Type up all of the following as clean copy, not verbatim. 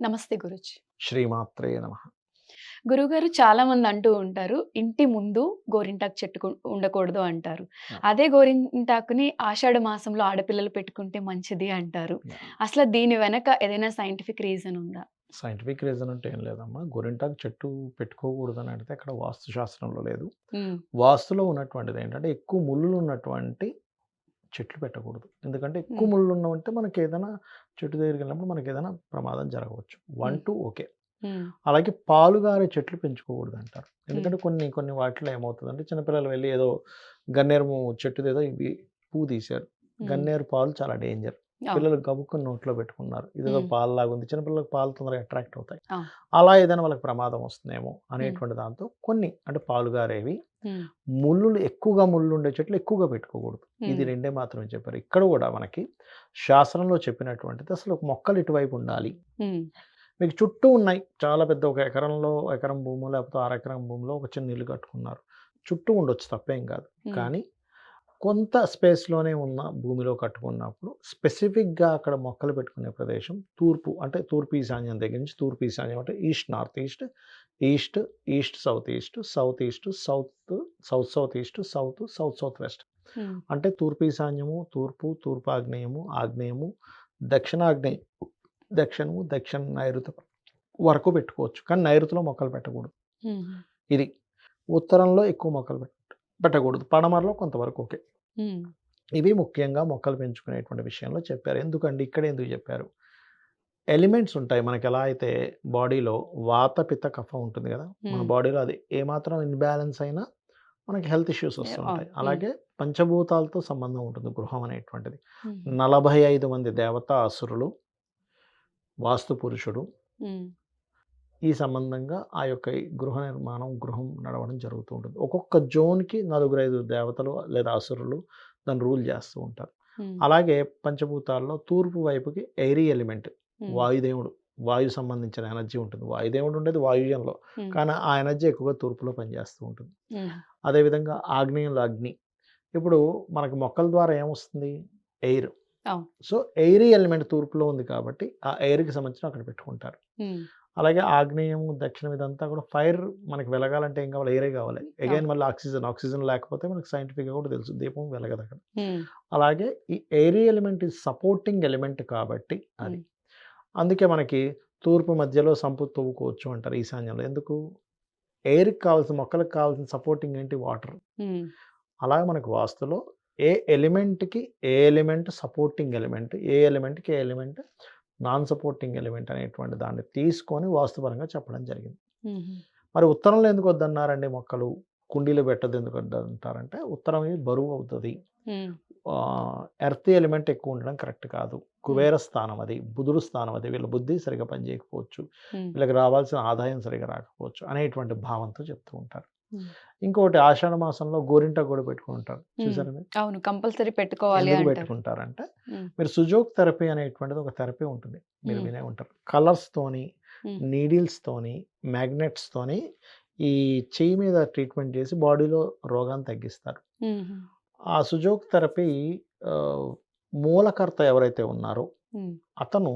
నమస్తే గురూజీ. శ్రీమాత్రే నమ. గురువుగారు చాలా మంది అంటూ ఉంటారు. ఇంటి ముందు గోరింటాకు చెట్టు ఉండకూడదు అంటారు. యాహ్! అదే గోరింటాకుని ఆషాఢ మాసంలో ఆడపిల్లలు పెట్టుకుంటే మంచిది అంటారు. యాహ్! అసలు దీని వెనక ఏదైనా సైంటిఫిక్ రీజన్ ఉందా? సైంటిఫిక్ రీజన్ అంటే ఏం లేదమ్మా. గోరింటాకు చెట్టు పెట్టుకోకూడదని అడిగితే అక్కడ వాస్తు శాస్త్రంలో లేదు. హ్మ్. వాస్తులో ఉన్నటువంటిదేంటంటే ఎక్కువ ముల్లులు ఉన్నటువంటి చెట్లు పెట్టకూడదు. ఎందుకంటే ఎక్కువ హ్మ్. ముళ్ళున్నవంటే మనకేదైనా చెట్టు దగ్గరికెళ్ళినప్పుడు మనకేదైనా ప్రమాదం జరగవచ్చు. 1, హ్మ్. 2 ఓకే. హ్మ్. అలాగే పాలుగారే చెట్లు పెంచుకోకూడదంటారు. హ్మ్. ఎందుకంటే కొన్ని కొన్ని వాటిలో ఏమవుతదంటే చిన్నపిల్లలు వెళ్లి ఏదో గన్నేరు చెట్టుదేదో ఇవి పువ్వు తీశారు. హ్మ్. గన్నేరు పాలు చాలా డేంజర్. అవును. పిల్లలు గబుక్కుని నోట్లో పెట్టుకున్నారు. ఇదేదో హ్మ్. పాలులాగుంది. చిన్న పిల్లలకి పాలు తొందరగా అట్రాక్ట్ అవుతాయి. అవును. అలా ఏదైనా వాళ్ళకి ప్రమాదం వస్తుందేమో హ్మ్. అనేటువంటి దాంతో కొన్ని అంటే పాలుగారేవి, హ్మ్. ముల్లులు ఎక్కువగా ముళ్ళుండే చెట్లు ఎక్కువగా పెట్టుకోకూడదు. ఇది హ్మ్. రెండే మాత్రమే చెప్పారు. ఇక్కడ గూడా మనకి శాస్త్రంలో చెప్పినటువంటిది అసలు మొక్కలు ఇటువైపు ఉండాలి. హ్మ్. మీకు చుట్టూ ఉన్నాయి. చాలా పెద్ద ఒక ఎకరంలో ఎకరం భూమో లేకపోతే ఎకరం భూమిలో ఒక చిన్న ఇల్లు కట్టుకున్నారు. చుట్టూ ఉండొచ్చు తప్పేం కాదు. హ్మ్. కానీ కొంత స్పేస్‌లోనే ఉన్న భూమిలో కట్టుకున్నప్పుడు స్పెసిఫిక్‌గా అక్కడ మొక్కలు పెట్టుకునే ప్రదేశం తూర్పు అంటే తూర్పు ఈశాన్యం దగ్గర నుంచి తూర్పు ఈశాన్యం అంటే east north east, east east south east, south east south, south south east, south south west. హ్మ్. అంటే తూర్పు ఈశాన్యము, తూర్పు ఆగ్నేయము, ఆగ్నేయము, దక్షిణాగ్నేయం, దక్షిణ నైరుతి వరకు పెట్టుకోవచ్చు. కానీ నైరుతిలో మొక్కలు పెట్టకూడదు. హుహు. ఇది. ఉత్తరంలో ఎక్కువ మొక్కలు పెట్టకూడదు. పడమరలో కొంతవరకు ఓకే. హ్మ్. ఇవి ముఖ్యంగా మొక్కలు పెంచుకునేటువంటి విషయంలో చెప్పారు. ఎందుకండి ఇక్కడ ఎందుకు చెప్పారు? ఎలిమెంట్స్ ఉంటాయి. మనకెలా అయితే బాడీలో వాత, పిత్త, కఫం ఉంటుంది గదా! మన హ్మ్. బాడీలో అది ఏమాత్రం ఇన్‌బాలెన్స్ అయినా మనకి హెల్త్ ఇష్యూస్ అవును. వస్తుంటాయి. హ్మ్. అలాగే పంచభూతాలతో సంబంధం ఉంటుంది గృహం అనేటువంటిది. హుహు. 45 మంది దేవతా అసురులు, వాస్తు పురుషుడు హ్మ్. ఈ సంబంధంగా ఆ యొక్క ఈ గృహ నిర్మాణం, గృహం నడవడం జరుగుతూ ఉంటుంది. ఒక్కొక్క జోన్‌కి నలుగురు, ఐదుగురు దేవతలు లేదా అసురులు దాన్ని రూల్ చేస్తూ ఉంటారు. హ్మ్. అలాగే పంచభూతాల్లో తూర్పు వైపుకి ఎయిరీ ఎలిమెంట్ హ్మ్. వాయుదేవుడు, వాయు సంబంధించిన ఎనర్జీ ఉంటుంది. వాయుదేవుడు ఉండేది వాయువ్యంలో. హ్మ్. కానీ ఆ ఎనర్జీ ఎక్కువగా తూర్పులో పనిచేస్తూ ఉంటుంది. హ్మ్. అదేవిధంగా ఆగ్నేయంలో అగ్ని. ఇప్పుడు మనకి మొక్కల ద్వారా ఏమొస్తుంది? ఎయిర్. అవును. సో, ఎయిరీ ఎలిమెంట్ తూర్పులో ఉంది కాబట్టి, ఆ ఎయిర్‌కి సంబంధించినవి అక్కడ పెట్టుకుంటారు. హ్మ్. అలాగే ఆగ్నేయము, దక్షిణం ఇదంతా కూడా ఫైర్ మనకి వెలగాలంటే ఏం కావాలి? ఎయిరే కావాలి. అవును. అగైన్ మళ్ళీ ఆక్సిజన్ లేకపోతే మనకు సైంటిఫిక్‌గా కూడా తెలుసు. దీపం వెలగదక్కడ. హ్మ్. అలాగే ఈ airy element is supporting element కాబట్టి అది. హ్మ్. అందుకే మనకి తూర్పు మధ్యలో సంపు తవ్వుకోవచ్చు అంటారు ఈశాన్యంలో. ఎందుకు? ఎయిర్‌కి కావాల్సిన మొక్కలకు కావాల్సిన సపోర్టింగ్ ఏంటి? వాటర్. హ్మ్. అలాగే మనకు వాస్తులో ఏ ఎలిమెంట్‌కి ఏ ఎలిమెంట్ సపోర్టింగ్ ఎలిమెంట్, ఏ ఎలిమెంట్‌కి ఏ ఎలిమెంట్ నాన్ సపోర్టింగ్ ఎలిమెంట్ అనేటువంటి దాన్ని తీసుకొని వాస్తుపరంగా చెప్పడం జరిగింది. హుహు. మరి ఉత్తరంలో ఎందుకు వద్దన్నారండి మొక్కలు? కుండీలో పెట్టొద్దు ఎందుకు వద్దంటారంటే ఉత్తరం బరువు అవుతది. హ్మ్. ఎర్త్ ఎలిమెంట్ ఎక్కువ ఉండడం కరెక్ట్ కాదు. హ్మ్. కుబేర స్థానం అది. బుధుడు స్థానం అది. వీళ్ళ బుద్ధి సరిగ్గా పనిచేయకపోవచ్చు. హ్మ్. వీళ్ళకి రావాల్సిన ఆదాయం సరిగ్గా రాకపోవచ్చు అనేటువంటి భావంతో చెప్తూ ఉంటారు. హ్మ్. ఇంకోటి ఆషాఢ మాసంలో గోరింటాకు కూడా పెట్టుకుంటారు. హ్మ్. చూసారా మీరు? అవును. కంపల్సరీ పెట్టుకోవాలి ఎందుకు అంటారు. పెట్టుకుంటారంటే, హ్మ్. మీరు సుజోక్ థెరపీ అనేటువంటిది ఒక థెరపీ ఉంటుంది. మీరు హ్మ్. వినే ఉంటారు. కలర్స్‌తోని, హ్మ్. నీడిల్స్‌తోని, మ్యాగ్నెట్స్‌తోని ఈ చెయ్యి మీద ట్రీట్మెంట్ చేసి బాడీలో రోగాన్ని తగ్గిస్తారు. హుహు. ఆ సుజోక్ థెరపీ ఆహ్, మూలకర్త ఎవరైతే ఉన్నారో హ్మ్. అతను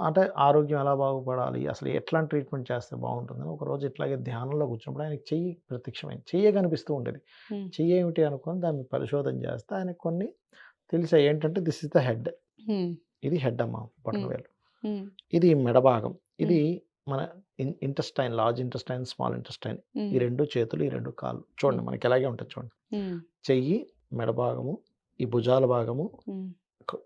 అంటే ఆరోగ్యం ఎలా బాగుపడాలి? అసలు ఎట్లాంటి ట్రీట్మెంట్ చేస్తే బావుంటుందని ఒకరోజు ఇట్లాగే ధ్యానంలో కూర్చున్నప్పుడు ఆయనకి చెయ్యి ప్రత్యక్షమైంది. చెయ్యే కనిపిస్తూ ఉండేది. హ్మ్. చెయ్యేమిటి అనుకోని దాన్ని పరిశోధన చేస్తే ఆయనకు కొన్ని తెలిసాయి. ఏంటంటే దిస్ ఈస్ ద హెడ్. హ్మ్. ఇది హెడ్ అమ్మ హ్మ్. బొటనవేలు. హ్మ్. ఇది మెడ భాగం. హ్మ్. ఇది మన intestine, large intestine, small intestine. ఈ హ్మ్. 2 చేతులు, ఈ 2 కాళ్ళు. చూడండి హ్మ్. మనకి ఇలాగే ఉంటది చూడండి. హ్మ్. చెయ్యి, మెడ భాగము, ఈ భుజాల భాగము, హ్మ్.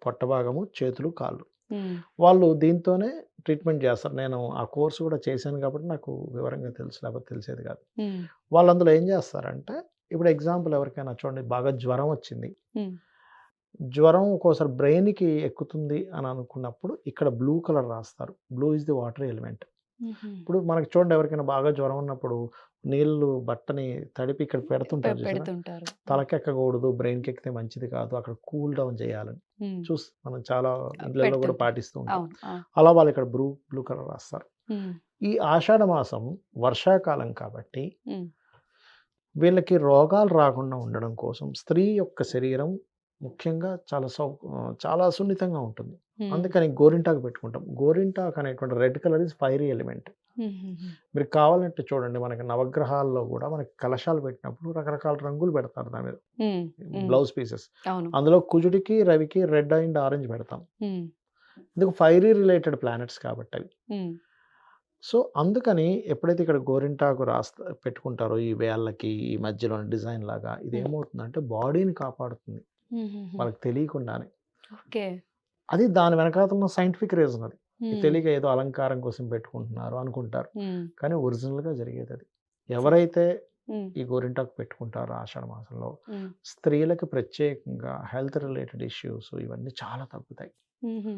పొట్ట భాగము, చేతులు, కాళ్ళు. హ్మ్. వాళ్ళు దీంతోనే ట్రీట్మెంట్ చేస్తారు. నేను ఆ కోర్స్ కూడా చేశాను కాబట్టి నాకు వివరంగా తెలుసు. లేకపోతే తెలిసేది కాదు. హ్మ్. వాళ్ళు అందులో ఏం చేస్తారంటే, ఇప్పుడు ఎగ్జాంపుల్ ఎవరికైనా చూడండి బాగా జ్వరం వచ్చింది. హ్మ్. జ్వరం ఒక్కోసారి బ్రెయిన్‌కి ఎక్కుతుంది అని అనుకున్నప్పుడు ఇక్కడ బ్లూ కలర్ రాస్తారు. Blue is the water element. హుహు. ఇప్పుడు మనకి చూడండి ఎవరికైనా బాగా జ్వరం ఉన్నప్పుడు నీళ్ళు బట్టని తడిపి ఇక్కడ పెడుతుంటారు చూసారా? పెడుతుంటారు. హ్మ్. తలకెక్కకూడదు, బ్రెయిన్‌కి ఎక్కితే మంచిది కాదు. అక్కడ కూల్ డౌన్ చేయాలని. హ్మ్. మనం చాలా ఇండ్లల్లో కూడా పెడుతుంటారు. పాటిస్తూ ఉంటాం. అవును. అవును. అలా వాళ్ళు ఇక్కడ బ్లూ కలర్ రాస్తారు. హ్మ్. ఈ ఆషాఢ మాసం వర్షాకాలం కాబట్టి హ్మ్. వీళ్ళకి రోగాలు రాకుండా ఉండడం కోసం స్త్రీ యొక్క శరీరం ముఖ్యంగా చాలా సున్నితంగా ఉంటుంది. హ్మ్. అందుకని గోరింటాకు పెట్టుకుంటాం. గోరింటాకు అనేటువంటి red colour is fiery element. హుహుహు. మీరు కావాలంటే చూడండి, మనకి నవగ్రహాల్లో గూడా మనకి కలశాలు పెట్టినప్పుడు రకరకాల రంగులు పెడతారు దాని మీద. హ్మ్. హ్మ్. Blouse pieces. అవును. అందులో కుజుడికి, రవికి రెడ్ అండ్ ఆరెంజ్ పెడతాం. హ్మ్. ఎందుకు ఫైరీ రిలేటెడ్ ప్లానెట్స్ కాబట్టి అవి. హ్మ్. సో, అందుకని ఎప్పుడైతే ఇక్కడ గోరింటాకు పెట్టుకుంటారో ఈ వేళ్ళకి, ఈ మధ్యలోని డిజైన్ లాగా హ్మ్. ఇదేమవుతుందంటే బాడీని కాపాడుతుంది. హుహుహు. మనకు తెలియకుండానే. ఓకే. అది దాని వెనకాతల ఉన్న సైంటిఫిక్ రీజన్ అది. హ్మ్. తెలియక ఏదో అలంకారం కోసం పెట్టుకుంటున్నారు అనుకుంటారు. హ్మ్. కానీ ఒరిజినల్‌గా జరిగేదది. ఎవరైతే హ్మ్. ఈ గోరింటాకు పెట్టుకుంటారో ఆషాఢ మాసంలో, హ్మ్. స్త్రీలకి ప్రత్యేకంగా హెల్త్ రిలేటెడ్ ఇష్యూస్ ఇవన్నీ చాలా తగ్గుతాయి. హుహు.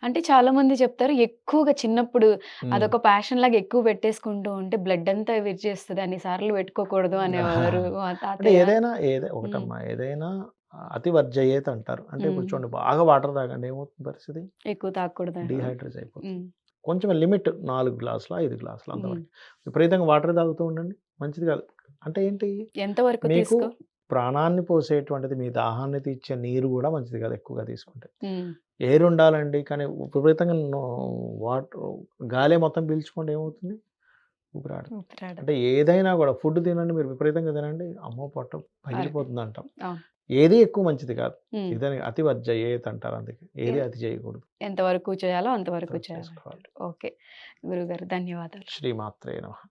అంటే చాలామంది చెప్తారు ఎక్కువగా చిన్నప్పుడు హ్మ్. అదొక ప్యాషన్‌లాగా ఎక్కువ పెట్టేసుకుంటూ ఉంటే బ్లడ్ అంతా విరిచేస్తది. అన్ని సార్లు పెట్టుకోకూడదు అనేవారు మా అంటే తాతయ్య. హ్మ్. ఒకటమ్మా, ఏదైనా అతి వర్జయేత్ అంటారు. అంటే ఇప్పుడు హ్మ్. చూడండి, బాగా వాటర్ తాగండి, ఏమవుతుంది పరిస్థితి? ఎక్కువ తాగకూడదనేవారు. డీహైడ్రేట్ అయిపోతుంది. హ్మ్. కొంచెం లిమిట్ 4 గ్లాసులు, 5 గ్లాసులు హ్మ్. అంతవరకే. విపరీతంగా వాటర్ తాగుతూ ఉండండి, మంచిది కాదు. అంటే ఏంటి? ఎంత వరకు మీకు తీసుకో ప్రాణాన్ని పోసేటువంటిది, మీ దాహాన్ని తీర్చే నీరు గూడా మంచిది కాదు ఎక్కువగా తీసుకుంటే. హ్మ్. ఎయిర్ ఉండాలండి, కానీ విపరీతంగా వాటర్ గాలే మొత్తం పీల్చుకుంటే ఏమవుతుంది? ఊపిరాడదు. ఊపిరాడదు. అంటే ఏదైనా గూడా ఫుడ్ తినండి, మీరు విపరీతంగా తినండి, అమ్మో! పొట్ట అరే! పగిలిపోతుందంటాం. అవును. ఏది ఎక్కువ మంచిది కాదు. హ్మ్. ఇదని అతి వర్జయేత్ అంటారు అందుకే. ఏది ఎ అతి చేయకూడదు. ఎంతవరకు చేయాలో అంతవరకు చేసుకోవాలి. చేయాలంటారు. ఓకే. గురువుగారు ధన్యవాదాలు. శ్రీమాత్రే నమః.